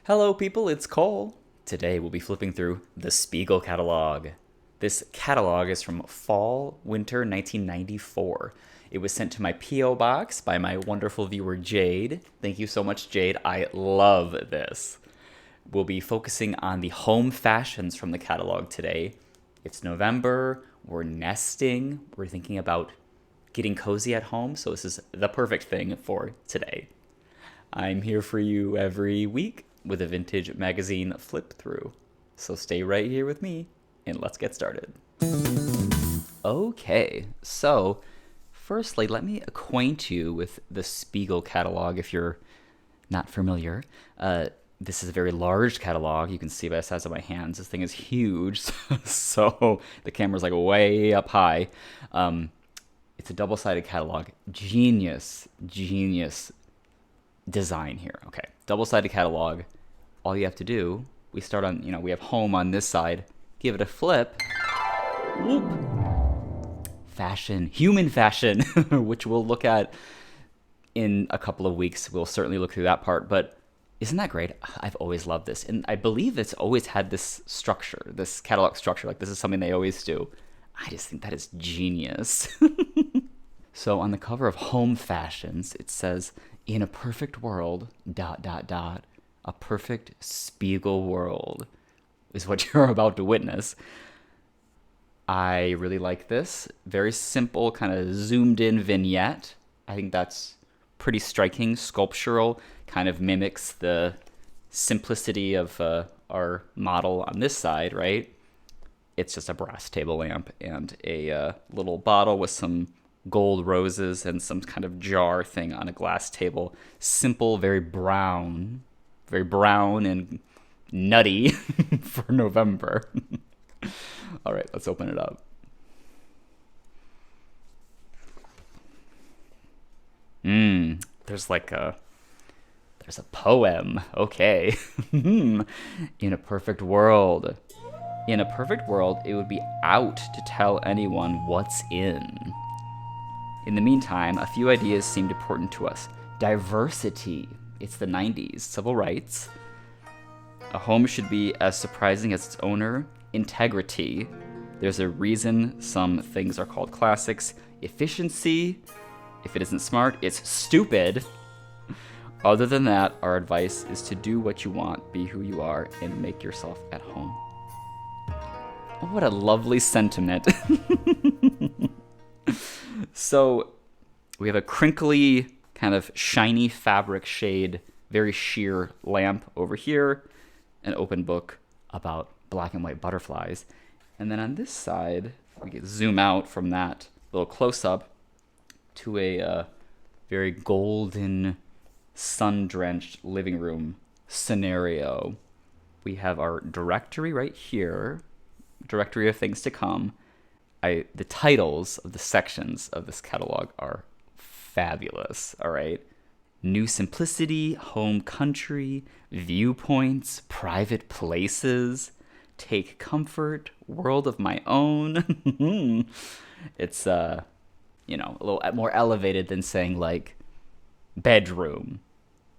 Hello, people, it's Cole. Today we'll be flipping through the Spiegel Catalog. This catalog is from fall, winter 1994. It was sent to my P.O. box by my wonderful viewer Jade. Thank you so much, Jade. I love this. We'll be focusing on the home fashions from the catalog today. It's November, we're nesting, we're thinking about getting cozy at home, so this is the perfect thing for today. I'm here for you every week with a vintage magazine flip through. So stay right here with me and let's get started. Okay, so firstly, let me acquaint you with the Spiegel catalog if you're not familiar. This is a very large catalog. You can see by the size of my hands. This thing is huge, so the camera's like way up high. It's a double-sided catalog. Genius design here. Okay, double-sided catalog. All you have to do, we start on, we have home on this side. Give it a flip. Whoop. Fashion, human fashion, which we'll look at in a couple of weeks. We'll certainly look through that part, but isn't that great? I've always loved this. And I believe it's always had this structure, this catalog structure. Like, this is something they always do. I just think that is genius. So on the cover of Home Fashions, it says, "In a perfect world, ... a perfect Spiegel world," is what you're about to witness. I really like this. Very simple, kind of zoomed in vignette. I think that's pretty striking, sculptural, kind of mimics the simplicity of our model on this side, right? It's just a brass table lamp and a little bottle with some gold roses and some kind of jar thing on a glass table. Simple, very brown and nutty for November. All right, let's open it up. There's a poem. Okay. In a perfect world. In a perfect world, it would be out to tell anyone what's in. In the meantime, a few ideas seemed important to us. Diversity. It's the 90s. Civil rights. A home should be as surprising as its owner. Integrity. There's a reason some things are called classics. Efficiency. If it isn't smart, it's stupid. Other than that, our advice is to do what you want, be who you are, and make yourself at home. What a lovely sentiment. So we have a crinkly, kind of shiny fabric shade, very sheer lamp over here, an open book about black and white butterflies. And then on this side, we can zoom out from that little close-up to a very golden, sun-drenched living room scenario. We have our directory right here, directory of things to come. The titles of the sections of this catalog are fabulous, all right? New Simplicity, Home Country, Viewpoints, Private Places, Take Comfort, World of My Own. It's, a little more elevated than saying, like, bedroom.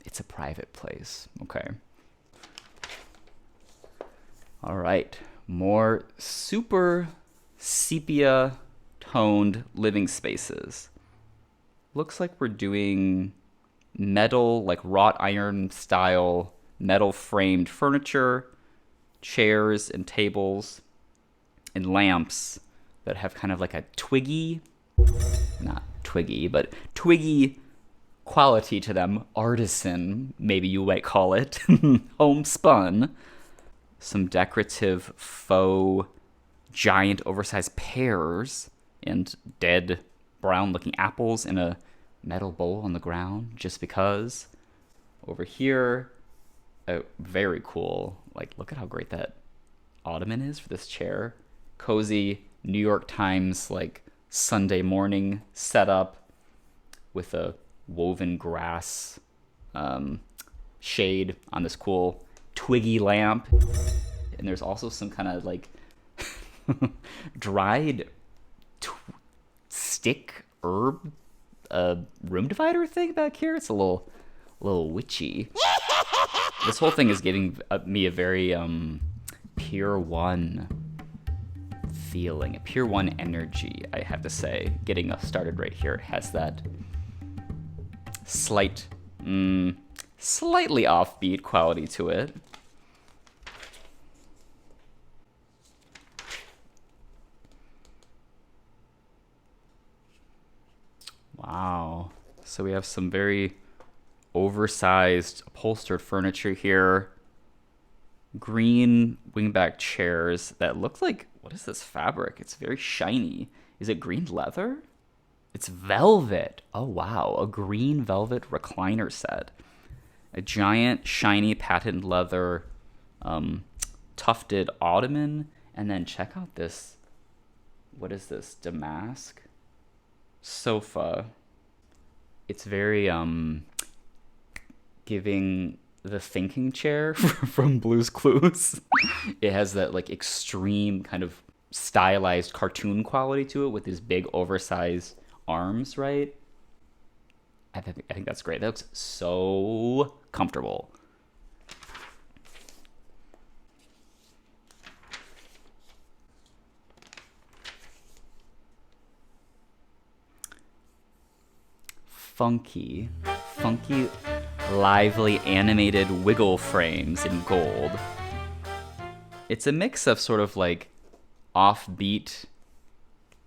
It's a private place, okay? All right, more super sepia toned living spaces. Looks like we're doing metal, like wrought iron style, metal framed furniture, chairs and tables, and lamps that have kind of like a Twiggy, not Twiggy, but Twiggy quality to them. Artisan, maybe you might call it. Homespun. Some decorative faux giant oversized pears and dead brown looking apples in a metal bowl on the ground just because. Over here, very cool, like, look at how great that ottoman is for this chair. Cozy New York Times, like, Sunday morning setup with a woven grass shade on this cool Twiggy lamp. And there's also some kind of like dried stick herb room divider thing back here. It's a little witchy. This whole thing is giving me a very Pier 1 feeling, a Pier 1 energy, I have to say. Getting us started right here, it has that slightly offbeat quality to it. Wow. So we have some very oversized upholstered furniture here. Green wingback chairs that look like, what is this fabric? It's very shiny. Is it green leather? It's velvet. Oh, wow. A green velvet recliner set. A giant, shiny, patent leather tufted ottoman. And then check out this, what is this, damask sofa. It's very giving the thinking chair from Blue's Clues. It has that like extreme kind of stylized cartoon quality to it with these big oversized arms, right? I think that's great. That looks so comfortable. Funky, lively animated wiggle frames in gold. It's a mix of sort of like offbeat,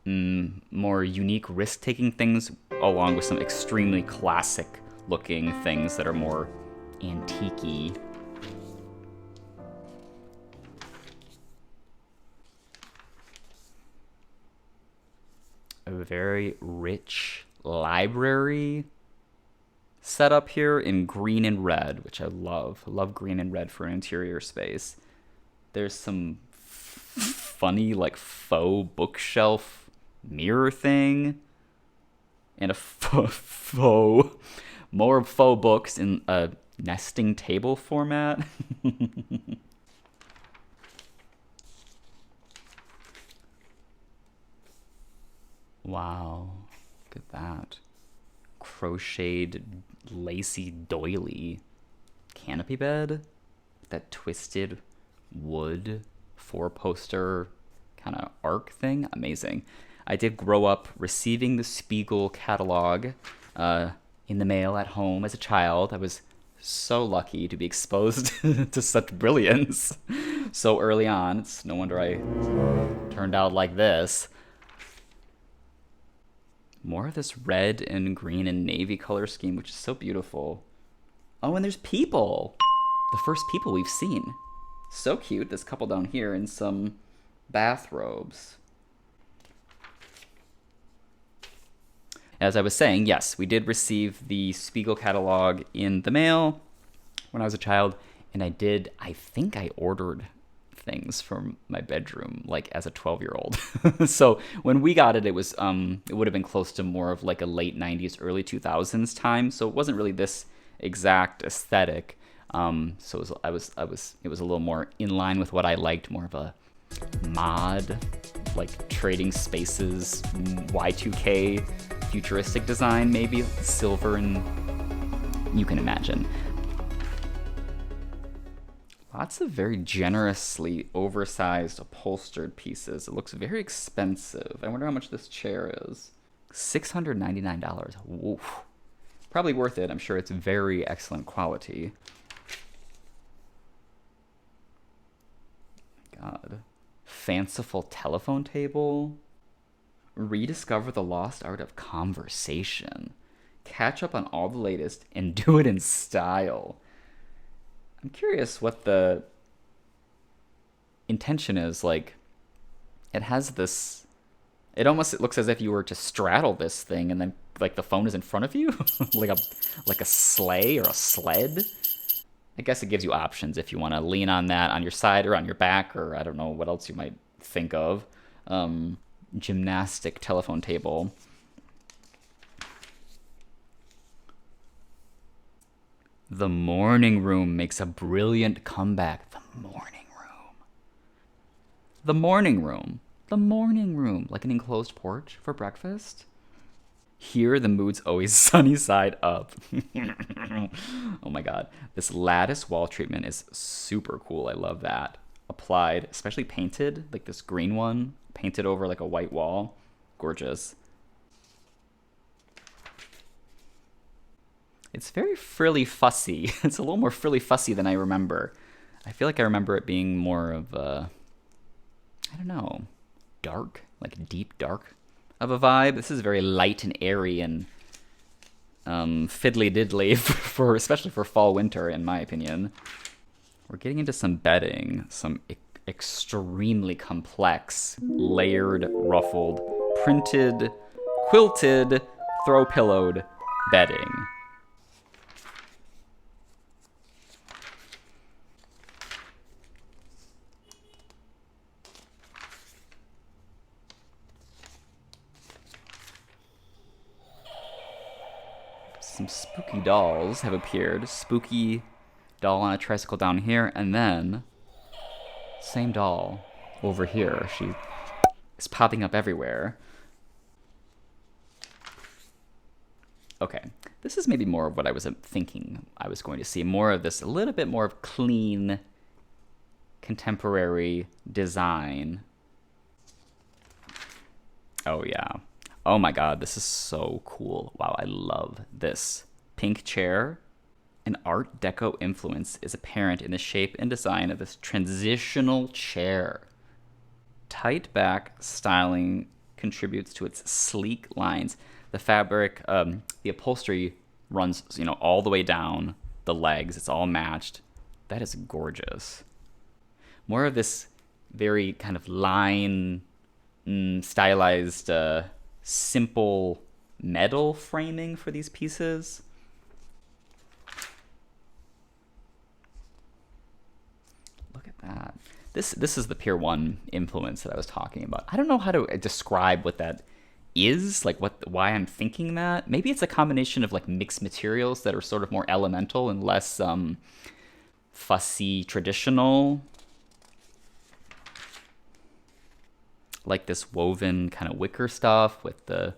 more unique risk-taking things along with some extremely classic looking things that are more antique-y. A very rich library setup here in green and red, which I love. I love green and red for an interior space. There's some funny like faux bookshelf mirror thing and more faux books in a nesting table format. Wow, look at that. Crocheted lacy doily canopy bed. That twisted wood four-poster kind of arc thing. Amazing. I did grow up receiving the Spiegel Catalog in the mail at home as a child. I was so lucky to be exposed to such brilliance so early on. It's no wonder I turned out like this. More of this red and green and navy color scheme, which is so beautiful. Oh, and there's people. The first people we've seen. So cute, this couple down here in some bathrobes. As I was saying, yes, we did receive the Spiegel catalog in the mail when I was a child, and I think I ordered things from my bedroom, like as a 12-year-old. So when we got it, it was it would have been close to more of like a late 90s, early 2000s time. So it wasn't really this exact aesthetic. So it was a little more in line with what I liked, more of a mod, like Trading Spaces Y2K futuristic design, maybe silver, and you can imagine. Lots of very generously oversized upholstered pieces. It looks very expensive. I wonder how much this chair is. $699. Woof. Probably worth it. I'm sure it's very excellent quality. God. Fanciful telephone table. Rediscover the lost art of conversation. Catch up on all the latest and do it in style. I'm curious what the intention is. Like, it has this, it looks as if you were to straddle this thing and then like the phone is in front of you. like a sleigh or a sled. I guess it gives you options if you want to lean on that on your side or on your back, or I don't know what else you might think of. Gymnastic telephone table. The morning room makes a brilliant comeback. The morning room. The morning room. The morning room. Like an enclosed porch for breakfast. Here, the mood's always sunny side up. Oh my god. This lattice wall treatment is super cool. I love that. Applied, especially painted, like this green one, painted over like a white wall. Gorgeous. It's very frilly fussy. It's a little more frilly fussy than I remember. I feel like I remember it being more of a, I don't know, dark, like deep dark of a vibe. This is very light and airy and fiddly diddly for especially for fall winter, in my opinion. We're getting into some bedding, some extremely complex, layered, ruffled, printed, quilted, throw pillowed bedding. Some spooky dolls have appeared. Spooky doll on a tricycle down here, and then same doll over here. She is popping up everywhere. Okay, this is maybe more of what I was thinking I was going to see. More of this, a little bit more of clean, contemporary design. Oh yeah. Oh my god, this is so cool. Wow, I love this. Pink chair. An Art Deco influence is apparent in the shape and design of this transitional chair. Tight back styling contributes to its sleek lines. The fabric, the upholstery runs, all the way down the legs. It's all matched. That is gorgeous. More of this very kind of line, stylized, simple metal framing for these pieces. Look at that. This is the Pier 1 influence that I was talking about. I don't know how to describe what that is, like why I'm thinking that. Maybe it's a combination of like mixed materials that are sort of more elemental and less fussy traditional. Like this woven kind of wicker stuff with the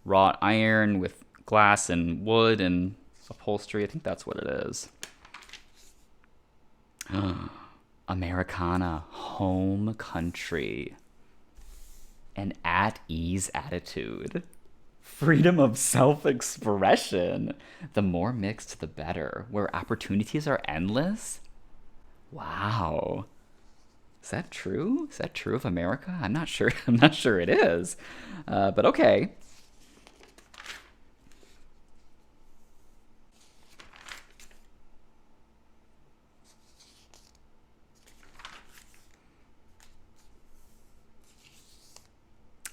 wrought iron with glass and wood and upholstery. I think that's what it is. Americana, home country, an at-ease attitude, freedom of self-expression. The more mixed, the better. Where opportunities are endless. Wow. Is that true? Is that true of America? I'm not sure. I'm not sure it is. But okay.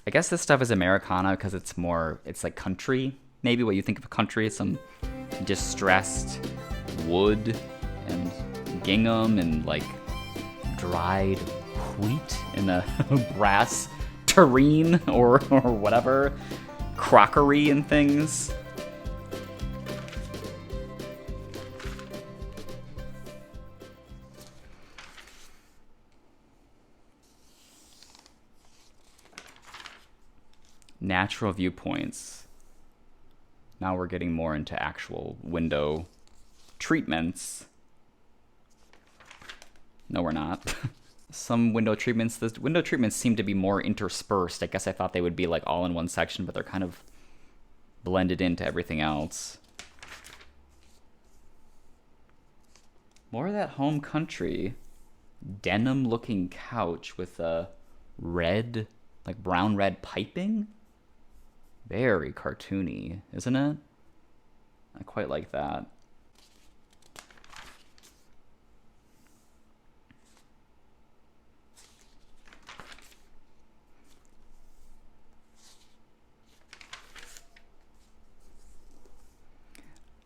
I guess this stuff is Americana because it's like country. Maybe what you think of a country, some distressed wood and gingham and like dried wheat in a brass tureen or whatever, crockery and things. Natural viewpoints. Now we're getting more into actual window treatments. No, we're not. Some window treatments, the window treatments seem to be more interspersed. I guess I thought they would be like all in one section, but they're kind of blended into everything else. More of that home country denim looking couch with a red, like brown red piping. Very cartoony, isn't it? I quite like that.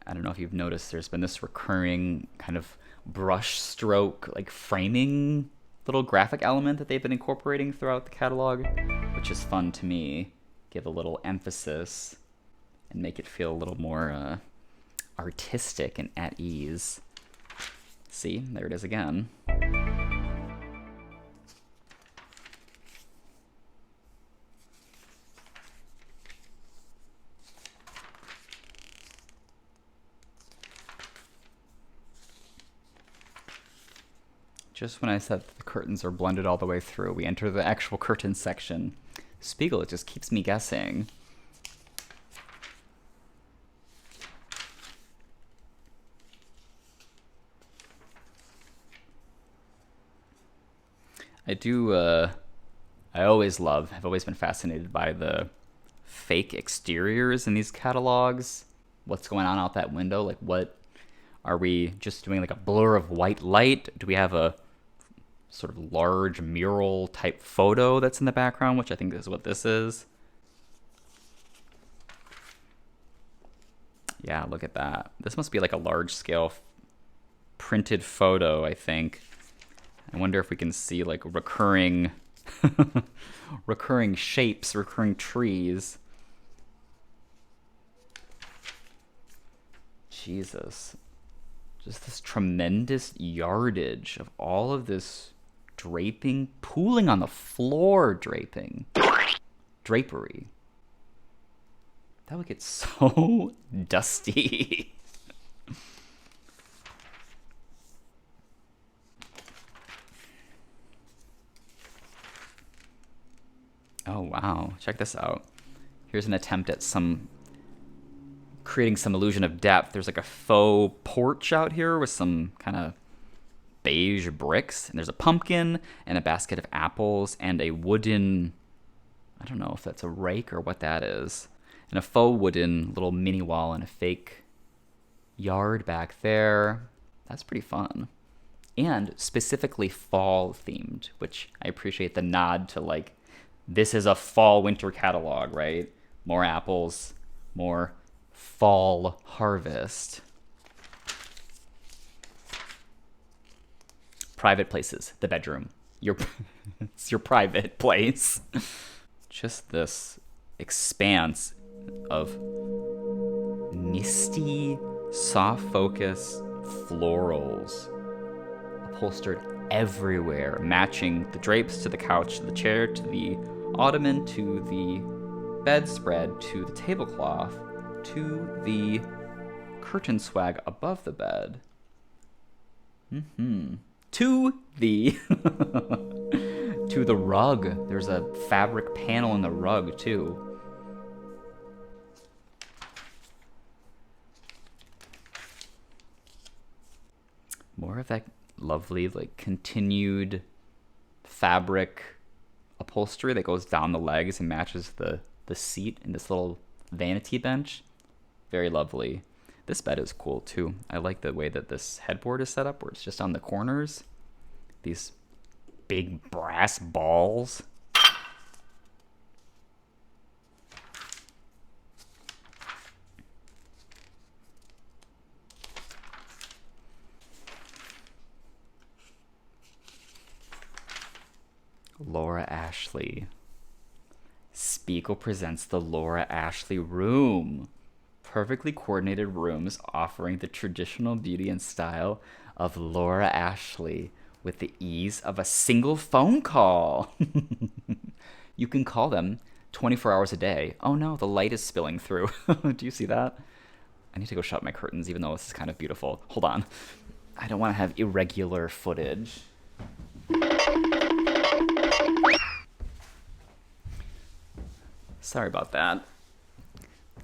I don't know if you've noticed, there's been this recurring kind of brush stroke, like framing little graphic element that they've been incorporating throughout the catalog, which is fun to me. Give a little emphasis and make it feel a little more artistic and at ease. See, there it is again. Just when I said the curtains are blended all the way through, we enter the actual curtain section. Spiegel, it just keeps me guessing. I always have always been fascinated by the fake exteriors in these catalogs. What's going on out that window? Like, what are we just doing, like a blur of white light? Do we have a sort of large mural type photo that's in the background, which I think is what this is? Yeah, look at that. This must be like a large scale printed photo, I think. I wonder if we can see like recurring recurring shapes, recurring trees. Jesus. Just this tremendous yardage of all of this draping, pooling on the floor drapery. That would get so dusty. Oh, wow. Check this out. Here's an attempt at creating some illusion of depth. There's like a faux porch out here with some kind of beige bricks. And there's a pumpkin and a basket of apples and a wooden, I don't know if that's a rake or what that is. And a faux wooden little mini wall and a fake yard back there. That's pretty fun. And specifically fall themed, which I appreciate the nod to, like, this is a fall winter catalog, right? More apples, more fall harvest. Private places, the bedroom. It's your private place. Just this expanse of misty, soft focus florals upholstered everywhere, matching the drapes to the couch, to the chair, to the ottoman, to the bedspread, to the tablecloth, to the curtain swag above the bed. To the to the rug. There's a fabric panel in the rug too. More of that lovely, like, continued fabric upholstery that goes down the legs and matches the seat in this little vanity bench. Very lovely. This bed is cool too. I like the way that this headboard is set up, where it's just on the corners. These big brass balls. Laura Ashley. Spiegel presents the Laura Ashley room. Perfectly coordinated rooms offering the traditional beauty and style of Laura Ashley with the ease of a single phone call. You can call them 24 hours a day. Oh no, the light is spilling through. Do you see that? I need to go shut my curtains, even though this is kind of beautiful. Hold on. I don't want to have irregular footage. Sorry about that.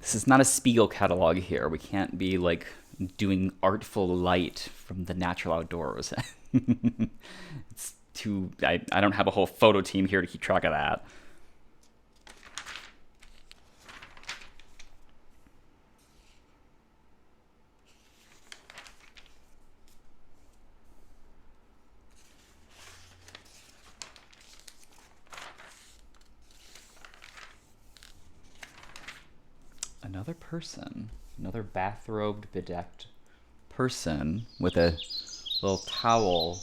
This is not a Spiegel catalog here. We can't be, like, doing artful light from the natural outdoors. It's too... I don't have a whole photo team here to keep track of that. Another person, another bathrobed, bedecked person with a little towel,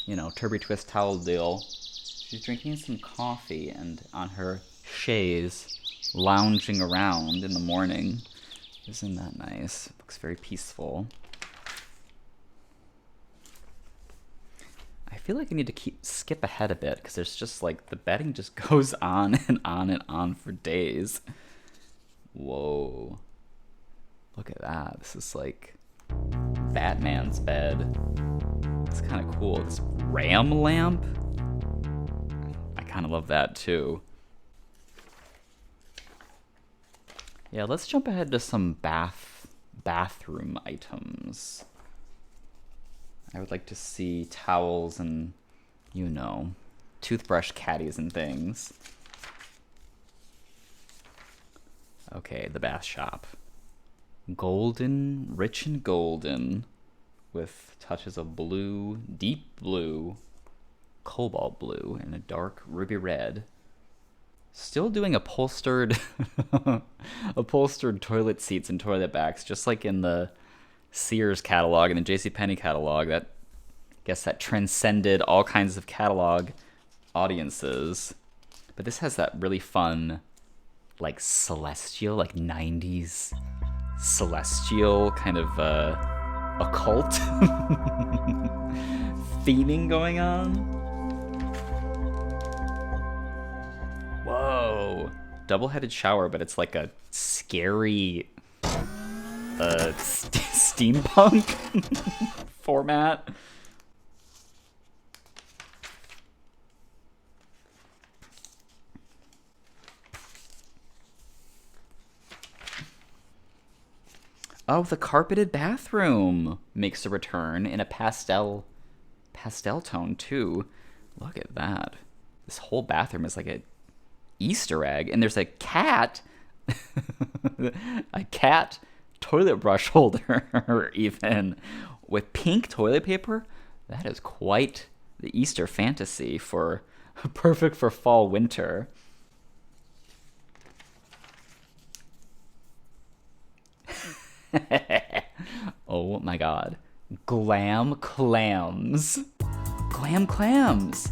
you know, Turby Twist towel deal. She's drinking some coffee and on her chaise, lounging around in the morning. Isn't that nice? It looks very peaceful. I feel like I need to skip ahead a bit because there's just, like, the bedding just goes on and on and on for days. Whoa. Look at that. This is like Batman's bed. It's kind of cool. This ram lamp. I kind of love that too. Yeah, let's jump ahead to some bathroom items. I would like to see towels and, you know, toothbrush caddies and things. Okay, the bath shop. Golden, rich and golden, with touches of blue, deep blue, cobalt blue, and a dark ruby red. Still doing upholstered upholstered toilet seats and toilet backs, just like in the Sears catalog and the JCPenney catalog. That, I guess that transcended all kinds of catalog audiences. But this has that really fun, like celestial, like 90s celestial kind of occult theming going on. Whoa. Double-headed shower, but it's like a scary steampunk format. Oh, the carpeted bathroom makes a return in a pastel tone too. Look at that. This whole bathroom is like a Easter egg, and there's a cat a cat toilet brush holder even with pink toilet paper. That is quite the Easter fantasy, for perfect for fall winter. Oh my god. Glam clams. Glam clams.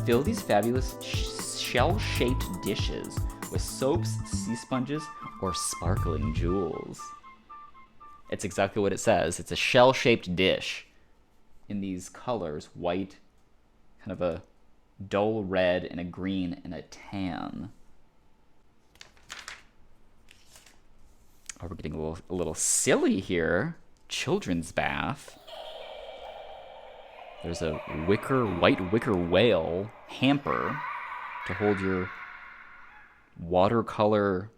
Fill these fabulous shell-shaped dishes with soaps, sea sponges, or sparkling jewels. It's exactly what it says. It's a shell-shaped dish in these colors: white, kind of a dull red, and a green, and a tan. Oh, we're getting a little silly here. Children's bath. There's a white wicker whale hamper to hold your watercolor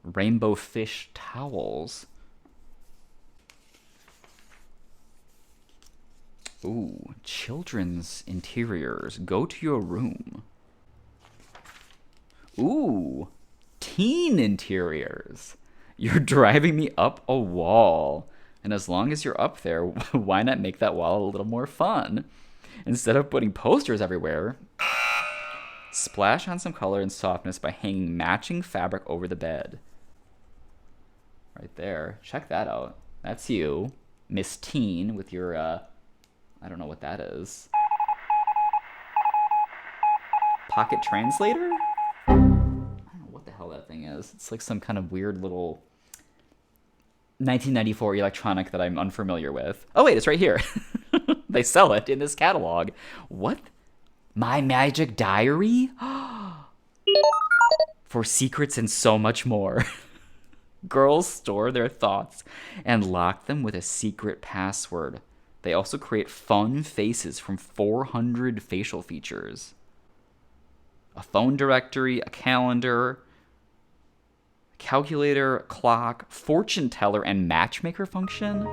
rainbow fish towels. Ooh, children's interiors. Go to your room. Ooh, teen interiors. You're driving me up a wall. And as long as you're up there, why not make that wall a little more fun? Instead of putting posters everywhere, splash on some color and softness by hanging matching fabric over the bed. Right there. Check that out. That's you, Miss Teen, with your, I don't know what that is. Pocket translator? I don't know what the hell that thing is. It's like some kind of weird little 1994 electronic that I'm unfamiliar with. Oh wait, it's right here. They sell it in this catalog. What? My Magic Diary? For secrets and so much more. Girls store their thoughts and lock them with a secret password. They also create fun faces from 400 facial features. A phone directory, a calendar, calculator, clock, fortune teller, and matchmaker function.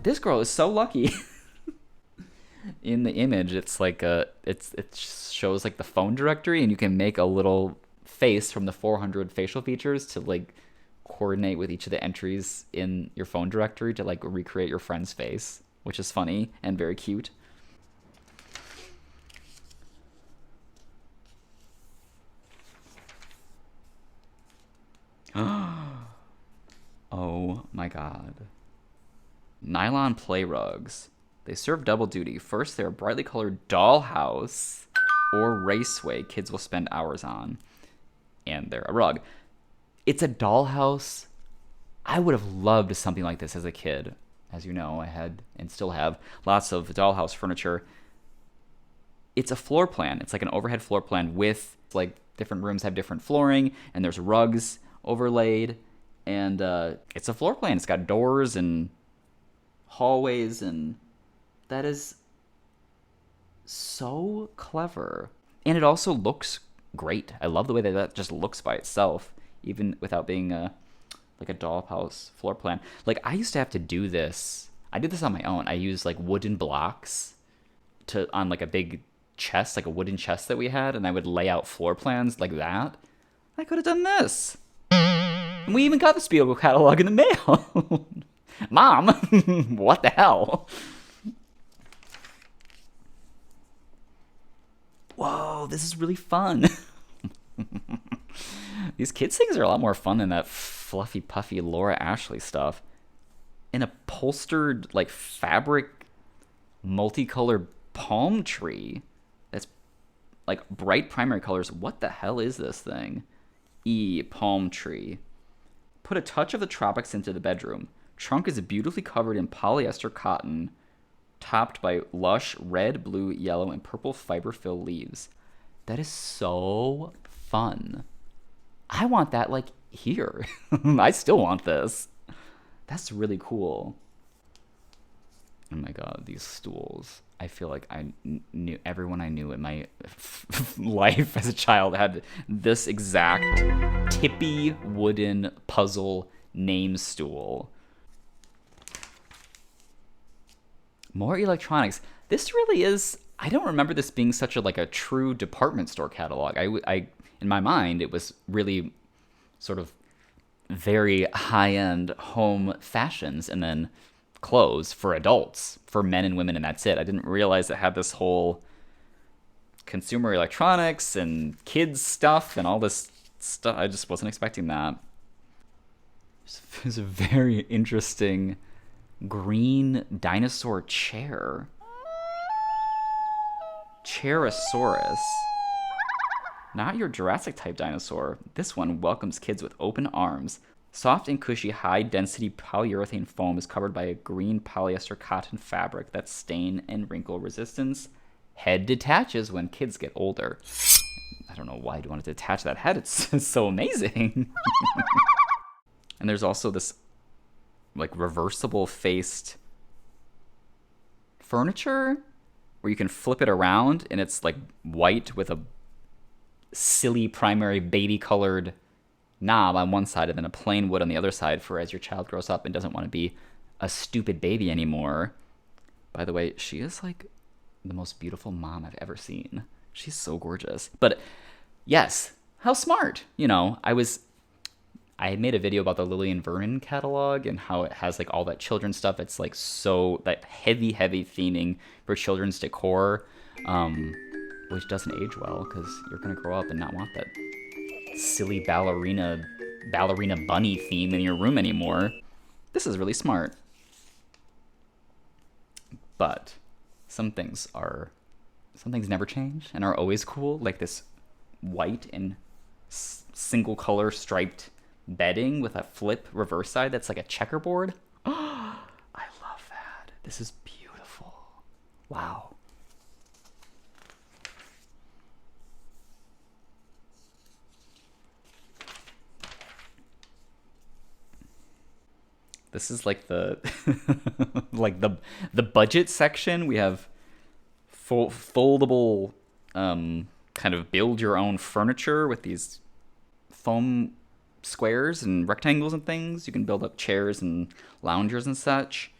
This girl is so lucky. In the image, it's like it shows like the phone directory, and you can make a little face from the 400 facial features to like coordinate with each of the entries in your phone directory to like recreate your friend's face, which is funny and very cute. Oh my god. Nylon play rugs. They serve double duty. First, they're a brightly colored dollhouse or raceway kids will spend hours on. And they're a rug. It's a dollhouse. I would have loved something like this as a kid. As you know, I had and still have lots of dollhouse furniture. It's a floor plan. It's like an overhead floor plan with like different rooms have different flooring, and there's rugs overlaid, and it's a floor plan. It's got doors and hallways and That is so clever. And it also looks great. I love the way that that just looks by itself, even without being like a dollhouse floor plan. Like I used to have to do this. I did this on my own. I used like wooden blocks to on like a big chest, like a wooden chest that we had, and I would lay out floor plans like that. I could have done this. And we even got the Spiegel Catalog in the mail. Mom, what the hell? Whoa, this is really fun. These kids things are a lot more fun than that fluffy puffy Laura Ashley stuff. An upholstered like fabric multicolored palm tree that's like bright primary colors. What the hell is this thing? Palm tree. Put a touch of the tropics into the bedroom. Trunk is beautifully covered in polyester cotton, topped by lush red, blue, yellow, and purple fiber-filled leaves. That is so fun. I want that like here. I still want this. That's really cool. Oh my god, these stools. I feel like I knew everyone I knew in my life as a child had this exact tippy wooden puzzle name stool. More electronics. This really is. I don't remember this being such a like a true department store catalog. I in my mind it was really sort of very high-end home fashions and then clothes for adults, for men and women, and that's it. I didn't realize it had this whole consumer electronics and kids stuff and all this stuff. I just wasn't expecting that. There's a very interesting green dinosaur chair. Charosaurus. Not your Jurassic type dinosaur. This one welcomes kids with open arms. Soft and cushy high-density polyurethane foam is covered by a green polyester cotton fabric that's stain and wrinkle resistance. Head detaches when kids get older. I don't know why I'd want to detach that head. It's so amazing. And there's also this like reversible faced furniture where you can flip it around and it's like white with a silly primary baby colored knob on one side and then a plain wood on the other side for as your child grows up and doesn't want to be a stupid baby anymore. By the way, she is like the most beautiful mom I've ever seen. She's so gorgeous. But yes, how smart. You know, I made a video about the Lillian Vernon catalog and how it has like all that children's stuff. It's like so that heavy theming for children's decor, which doesn't age well because you're gonna grow up and not want that silly ballerina bunny theme in your room anymore. This is really smart. But some things never change and are always cool, like this white and single color striped bedding with a flip reverse side that's like a checkerboard. I love that. This is beautiful. Wow. This is like the like the budget section. We have foldable kind of build your own furniture with these foam squares and rectangles and things. You can build up chairs and loungers and such.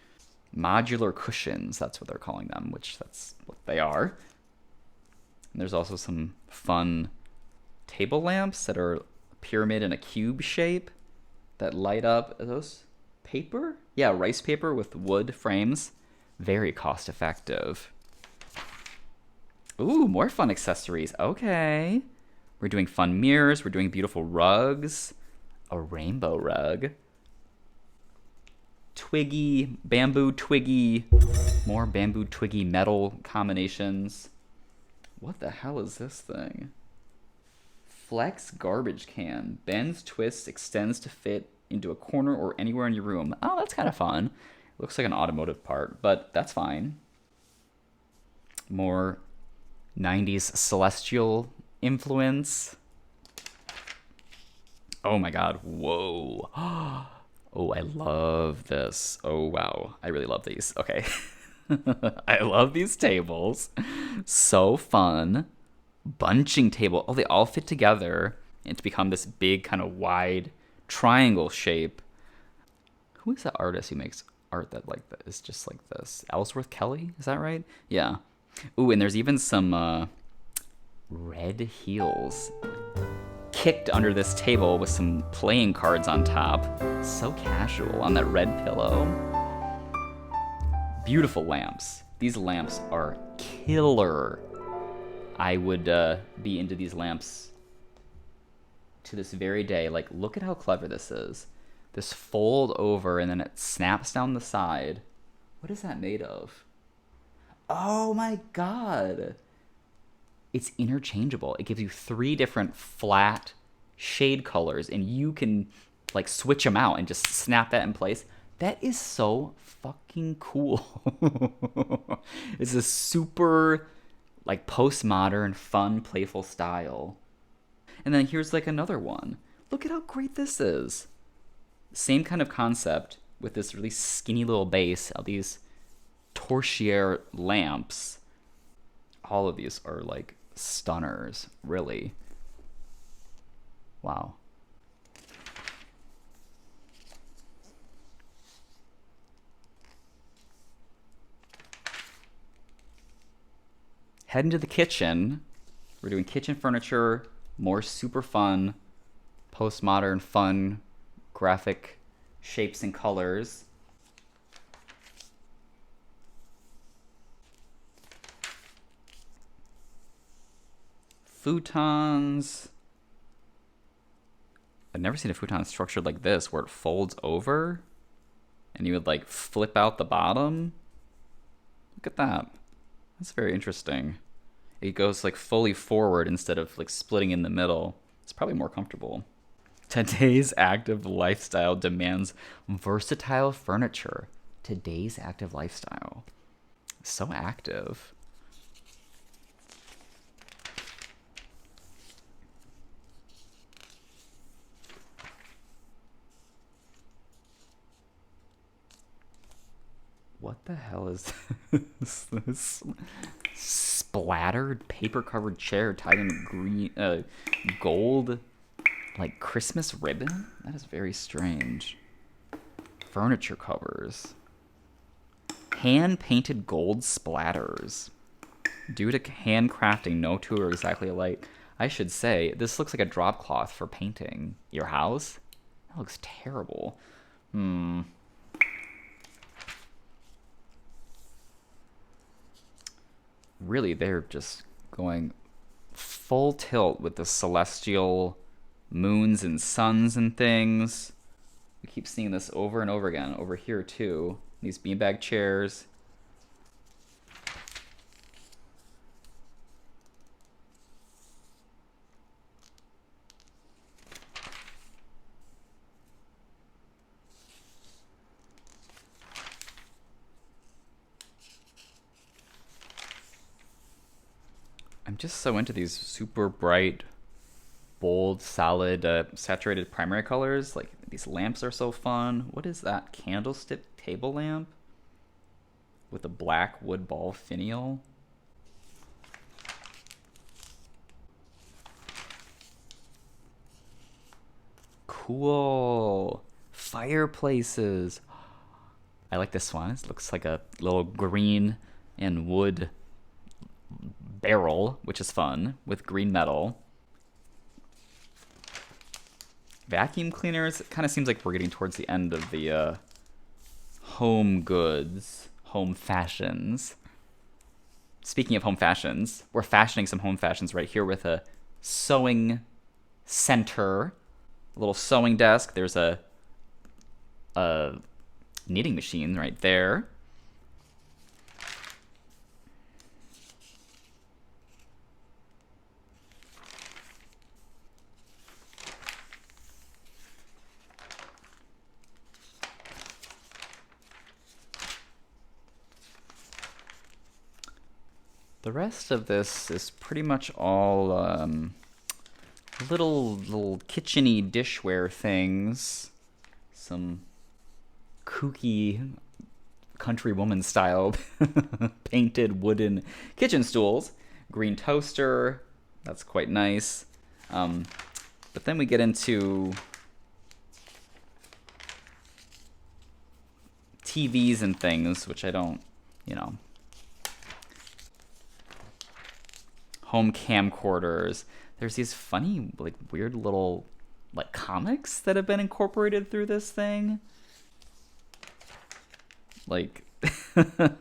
Modular cushions, that's what they're calling them, which that's what they are. And there's also some fun table lamps that are a pyramid in a cube shape that light up. Are those paper? Yeah, rice paper with wood frames. Very cost effective. Ooh, more fun accessories. Okay. We're doing fun mirrors. We're doing beautiful rugs. A rainbow rug. Twiggy, bamboo Twiggy. More bamboo Twiggy metal combinations. What the hell is this thing? Flex garbage can. Bends, twists, extends to fit into a corner or anywhere in your room. Oh, that's kind of fun. Looks like an automotive part, but that's fine. More 90s celestial influence. Oh my god, whoa. Oh, I love this. Oh, wow. I really love these. Okay. I love these tables. So fun. Bunching table. Oh, they all fit together and to become this big kind of wide triangle shape. Who is that artist who makes art that like that is just like this? Ellsworth Kelly? Is that right? Yeah. Ooh, and there's even some red heels kicked under this table with some playing cards on top. So casual on that red pillow. Beautiful lamps. These lamps are killer. I would be into these lamps to this very day. Like, look at how clever this is. This fold over and then it snaps down the side. What is that made of? Oh my god. It's interchangeable. It gives you 3 different flat shade colors and you can like switch them out and just snap that in place. That is so fucking cool. It's a super like postmodern, fun, playful style. And then here's like another one. Look at how great this is. Same kind of concept with this really skinny little base of these torchère lamps. All of these are like stunners, really. Wow. Head into the kitchen. We're doing kitchen furniture, more super fun, postmodern, fun, graphic shapes and colors. Futons. I've never seen a futon structured like this, where it folds over and you would like flip out the bottom. Look at that. That's very interesting. It goes like fully forward instead of like splitting in the middle. It's probably more comfortable. Today's active lifestyle demands versatile furniture. Today's active lifestyle. So active. What the hell is this? This splattered paper-covered chair tied in green, gold, like Christmas ribbon? That is very strange. Furniture covers. Hand-painted gold splatters. Due to handcrafting, no two are exactly alike. I should say, this looks like a drop cloth for painting your house. That looks terrible. Really, they're just going full tilt with the celestial moons and suns and things. We keep seeing this over and over again. Over here, too. These beanbag chairs. I'm just so into these super bright, bold, solid, saturated primary colors. Like, these lamps are so fun. What is that? Candlestick table lamp? With a black wood ball finial? Cool. Fireplaces. I like this one. It looks like a little green and wood barrel, which is fun, with green metal. Vacuum cleaners. It kind of seems like we're getting towards the end of the home goods, home fashions. Speaking of home fashions, we're fashioning some home fashions right here with a sewing center, a little sewing desk. There's a knitting machine right there. The rest of this is pretty much all little kitchen-y dishware things. Some kooky countrywoman style painted wooden kitchen stools. Green toaster, that's quite nice. But then we get into TVs and things, which I don't, you know. Home camcorders. There's these funny, like, weird little, like, comics that have been incorporated through this thing. Like, I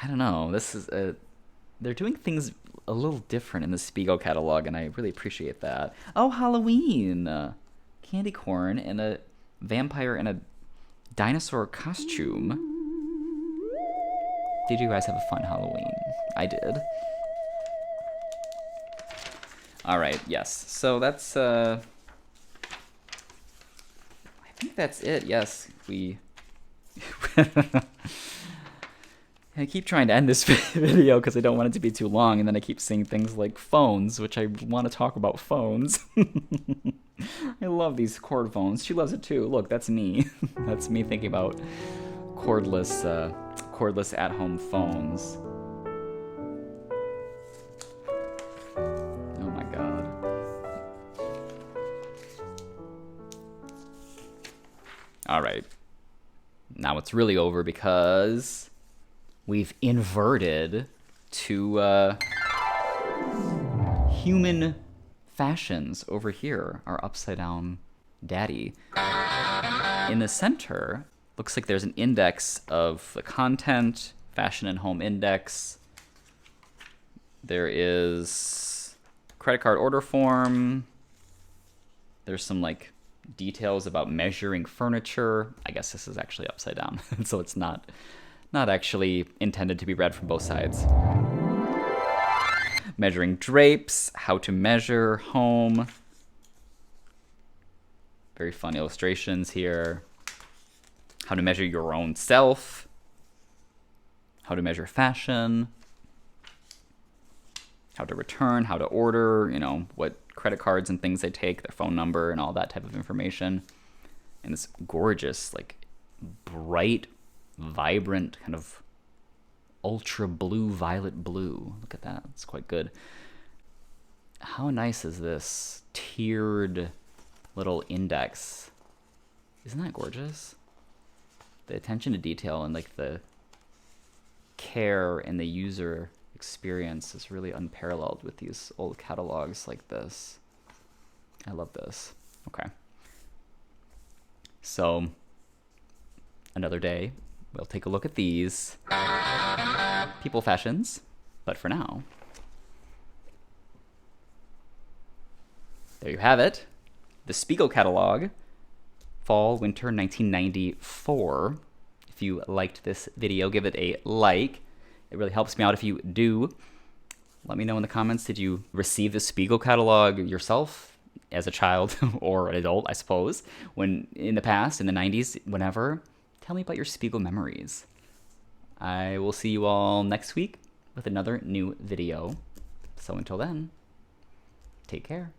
don't know. This is they're doing things a little different in the Spiegel catalog, and I really appreciate that. Oh, Halloween! Candy corn and a vampire in a dinosaur costume. Did you guys have a fun Halloween? I did. All right, yes. So that's I think that's it. Yes, we I keep trying to end this video because I don't want it to be too long, and then I keep seeing things like phones, which I want to talk about phones. I love these cord phones. She loves it too. Look, that's me. That's me thinking about cordless at-home phones. Oh my god. All right. Now it's really over because we've inverted to human fashions over here, our upside down daddy. In the center, looks like there's an index of the content, fashion and home index. There is credit card order form. There's some like details about measuring furniture. I guess this is actually upside down, so it's not actually intended to be read from both sides. Measuring drapes, how to measure home. Very fun illustrations here. How to measure your own self. How to measure fashion. How to return, how to order, you know, what credit cards and things they take, their phone number and all that type of information. And this gorgeous, like, bright, vibrant, kind of ultra blue, violet blue. Look at that. It's quite good. How nice is this tiered little index? Isn't that gorgeous? The attention to detail and like the care in the user experience is really unparalleled with these old catalogs like this. I love this. Okay. So another day, we'll take a look at these people fashions, but for now, there you have it. The Spiegel Catalog, Fall, Winter 1994. If you liked this video, give it a like. It really helps me out if you do. Let me know in the comments, did you receive the Spiegel Catalog yourself as a child or an adult, I suppose, when in the past, in the 90s, whenever? Tell me about your Spiegel memories. I will see you all next week with another new video. So until then, take care.